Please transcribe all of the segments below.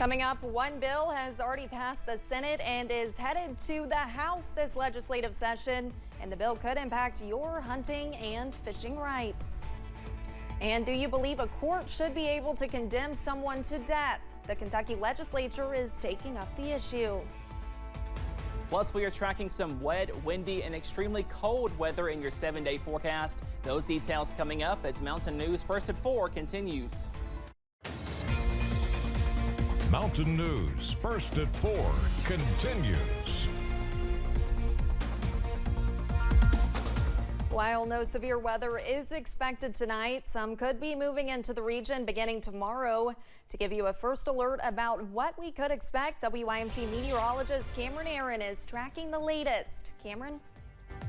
Coming up, one bill has already passed the Senate and is headed to the House this legislative session, and the bill could impact your hunting and fishing rights. And do you believe a court should be able to condemn someone to death? The Kentucky legislature is taking up the issue. Plus, we are tracking some wet, windy, and extremely cold weather in your 7-day forecast. Those details coming up as Mountain News First at 4 continues. Mountain News First at 4 continues. While no severe weather is expected tonight, some could be moving into the region beginning tomorrow. To give you a first alert about what we could expect, WYMT meteorologist Cameron Aaron is tracking the latest. Cameron?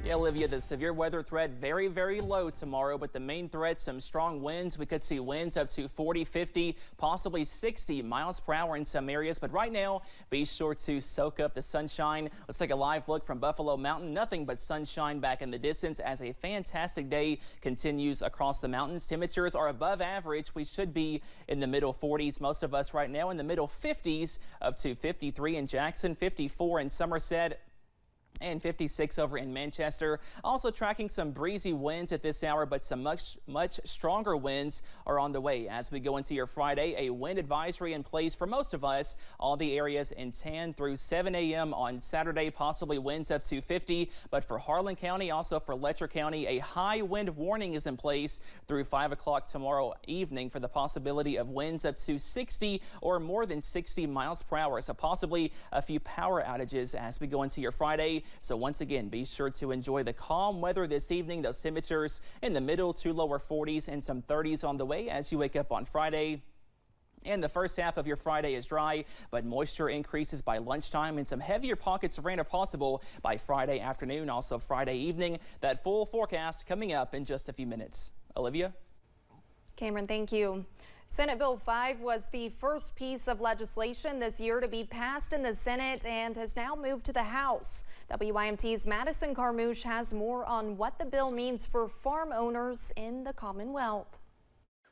Yeah, Olivia, the severe weather threat very, very low tomorrow, but the main threat, some strong winds. We could see winds up to 40, 50, possibly 60 miles per hour in some areas. But right now, be sure to soak up the sunshine. Let's take a live look from Buffalo Mountain. Nothing but sunshine back in the distance as a fantastic day continues across the mountains. Temperatures are above average. We should be in the middle 40s. Most of us right now in the middle 50s, up to 53 in Jackson, 54 in Somerset, and 56 over in Manchester. Also tracking some breezy winds at this hour, but some much stronger winds are on the way. As we go into your Friday, a wind advisory in place for most of us. All the areas in 10 through 7 a.m. on Saturday, possibly winds up to 50. But for Harlan County, also for Letcher County, a high wind warning is in place through 5 o'clock tomorrow evening for the possibility of winds up to 60 or more than 60 miles per hour. So possibly a few power outages as we go into your Friday. So once again, be sure to enjoy the calm weather this evening. Those temperatures in the middle to lower 40s and some 30s on the way as you wake up on Friday. And the first half of your Friday is dry, but moisture increases by lunchtime and some heavier pockets of rain are possible by Friday afternoon, also Friday evening. That full forecast coming up in just a few minutes. Olivia? Cameron, thank you. Senate Bill 5 was the first piece of legislation this year to be passed in the Senate and has now moved to the House. WYMT's Madison Carmouche has more on what the bill means for farm owners in the Commonwealth.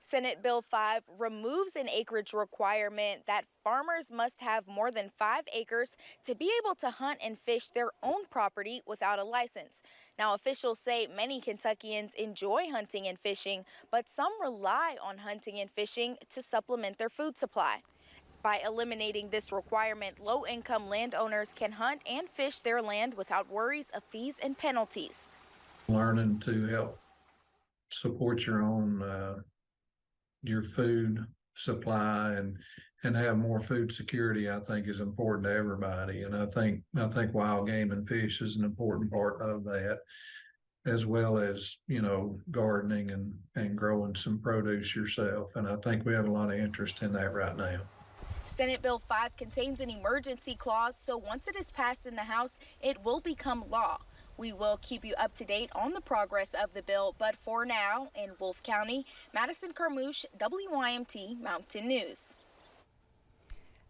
Senate Bill 5 removes an acreage requirement that farmers must have more than 5 acres to be able to hunt and fish their own property without a license. Now, officials say many Kentuckians enjoy hunting and fishing, but some rely on hunting and fishing to supplement their food supply. By eliminating this requirement, low-income landowners can hunt and fish their land without worries of fees and penalties. Learning to help support your own your food supply and have more food security, I think, is important to everybody. And I think wild game and fish is an important part of that, as well as, you know, gardening and growing some produce yourself. And I think we have a lot of interest in that right now. Senate Bill 5 contains an emergency clause, so once it is passed in the House, it will become law. We will keep you up to date on the progress of the bill, but for now, in Wolfe County, Madison Carmouche, WYMT Mountain News.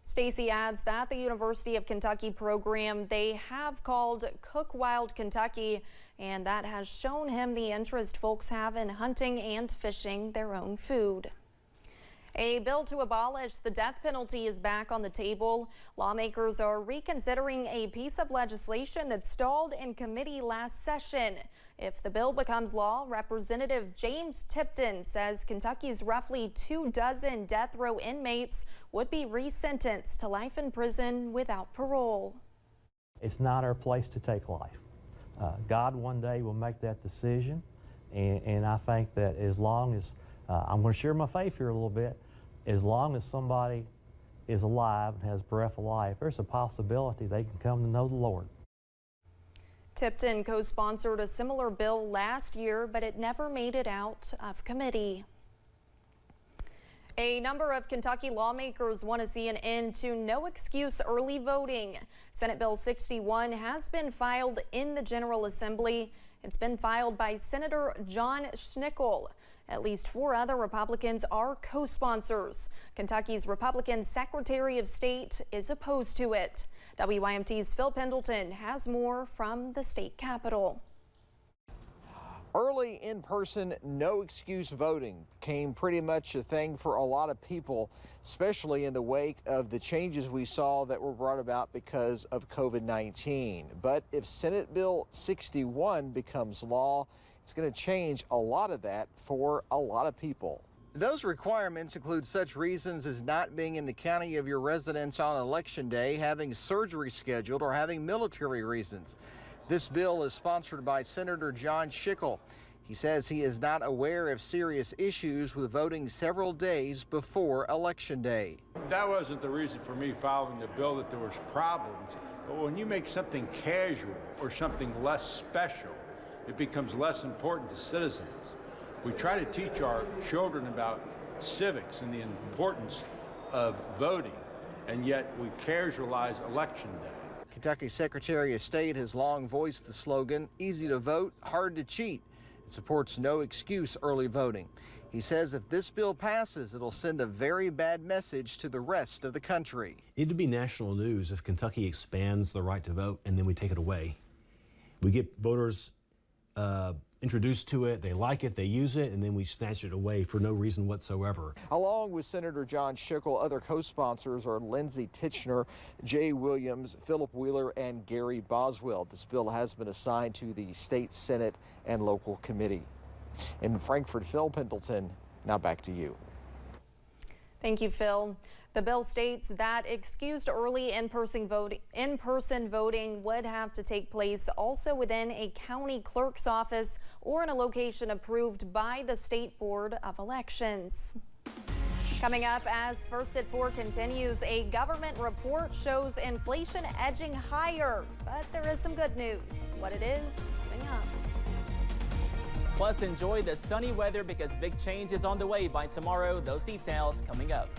Stacy adds that the University of Kentucky program they have called Cook Wild Kentucky, and that has shown him the interest folks have in hunting and fishing their own food. A bill to abolish the death penalty is back on the table. Lawmakers are reconsidering a piece of legislation that stalled in committee last session. If the bill becomes law, Representative James Tipton says Kentucky's roughly 24 death row inmates would be resentenced to life in prison without parole. It's not our place to take life. God one day will make that decision, and I think that as long as I'm going to share my faith here a little bit. As long as somebody is alive and has breath of life, there's a possibility they can come to know the Lord. Tipton co-sponsored a similar bill last year, but it never made it out of committee. A number of Kentucky lawmakers want to see an end to no-excuse early voting. Senate Bill 61 has been filed in the General Assembly. It's been filed by Senator John Schnickel. At least 4 other Republicans are co-sponsors. Kentucky's Republican Secretary of State is opposed to it. WYMT's Phil Pendleton has more from the state capitol. Early in-person, no-excuse voting became pretty much a thing for a lot of people, especially in the wake of the changes we saw that were brought about because of COVID-19. But if Senate Bill 61 becomes law, it's going to change a lot of that for a lot of people. Those requirements include such reasons as not being in the county of your residence on Election Day, having surgery scheduled, or having military reasons. This bill is sponsored by Senator John Schickel. He says he is not aware of serious issues with voting several days before Election Day. That wasn't the reason for me following the bill, that there was problems. But when you make something casual or something less special, it becomes less important to citizens. We try to teach our children about civics and the importance of voting, and yet we casualize Election Day. Kentucky Secretary of State has long voiced the slogan, easy to vote, hard to cheat. It supports no excuse early voting. He says if this bill passes, it'll send a very bad message to the rest of the country. It'd be national news if Kentucky expands the right to vote and then we take it away. We get voters introduced to it, they like it, they use it, and then we snatch it away for no reason whatsoever. Along with Senator John Schickel, other co-sponsors are Lindsey Titchener, Jay Williams, Philip Wheeler, and Gary Boswell. This bill has been assigned to the state Senate and local committee. In Frankfort, Phil Pendleton, now back to you. Thank you, Phil. The bill states that excused early in-person voting would have to take place also within a county clerk's office or in a location approved by the State Board of Elections. Coming up as First at 4 continues, a government report shows inflation edging higher, but there is some good news. What it is, coming up. Plus, enjoy the sunny weather because big change is on the way by tomorrow. Those details coming up.